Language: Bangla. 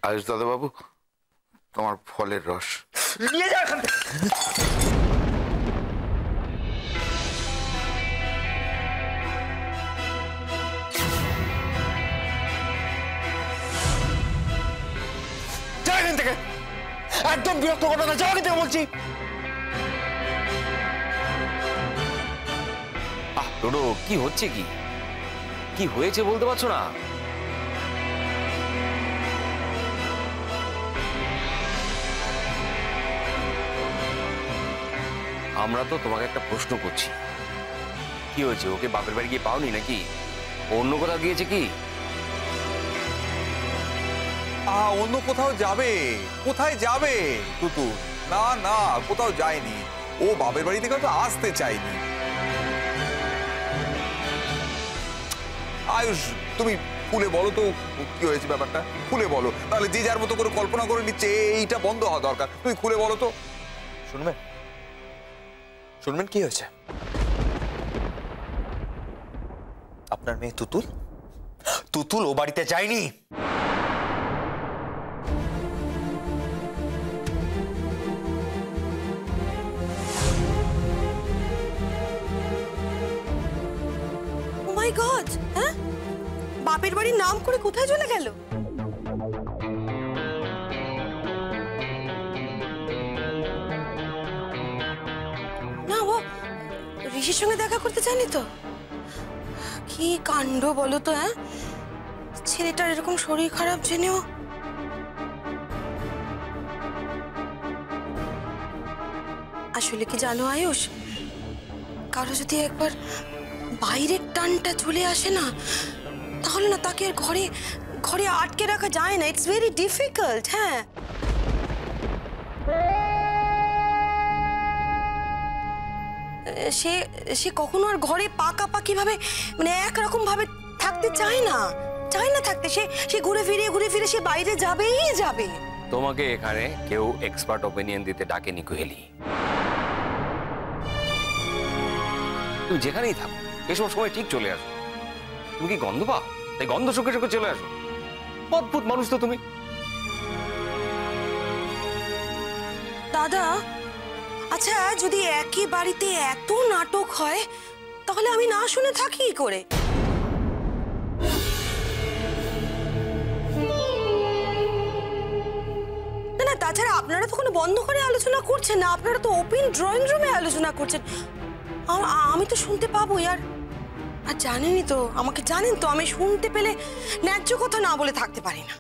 আয়ুষ দাদা বাবু, তোমার ফলের রস নিয়ে যা এখান থেকে। যা এখান থেকে, একদম বিরক্ত করো না, যাও এখান থেকে বলছি। টোটো, কি হচ্ছে? কি হয়েছে বলতে পারছো না? আমরা তো তোমাকে একটা প্রশ্ন করছি, কি হয়েছে? ওকে বাপের বাড়ি গিয়ে পাওনি নাকি? অন্য কোথাও গিয়েছে কি? অন্য কোথাও যাবে? কোথায় যাবে তুতু? না না, কোথাও যায়নি। ও বাপের বাড়ি থেকে তো আসতে চায়নি। আয়ুষ, তুমি খুলে বলো তো কি হয়েছে ব্যাপারটা, খুলে বলো। তাহলে যে যার মতো করে কল্পনা করে নিচ্ছে, এইটা বন্ধ হওয়া দরকার। তুমি খুলে বলো তো। শুনবেন? শুনবেন কি হয়েছে? আপনার মেয়ে তুতুল ও বাড়িতে যায়নি। মাই গড, হ্যাঁ? বাপের বাড়ির নাম করে কোথায় চলে গেল? না, ও ঋষির সঙ্গে দেখা করতে চায়নি তো? কি কাণ্ড বলো তো, হ্যাঁ? ছেলেটার এরকম শরীর খারাপ জেনেও। আসলে কি জানো আয়ুষ, কারো যদি একবার বাইরের টানটা চলে আসে না, তাহলে না তাকে আর ঘরে আটকে রাখা যায় না। It's very difficult. হ্যাঁ, সে কখনো আর ঘরে পাকাপাকি ভাবে, মানে একরকম ভাবে থাকতে চায় না থাকতে। সে ঘুরে ফিরে সে বাইরে যাবেই যাবে। তোমাকে এখানে কেউ এক্সপার্ট ওপিনিয়ন দিতে ডাকেনি কোহেলি। তুমি যেখানেই থাকো, এসব সময় ঠিক চলে আসো। তুমি কি গন্ধ পাও? তাই গন্ধ শুকে শুকে চলে আসো। অদ্ভুত মানুষ তো তুমি। দাদা, আচ্ছা, যদি একই বাড়িতে এত নাটক হয়, তাহলে আমি না শুনে থাকি কি করে? না, তাছাড়া আপনারা তো কোনো বন্ধ করে আলোচনা করছেন না, আপনারা তো ওপেন ড্রয়িং রুমে আলোচনা করছেন। আমি তো শুনতে পাবো। আর জানেনই তো, আমাকে জানেন তো, আমি শুনতে পেলে ন্যায্য কথা না বলে থাকতে পারি না।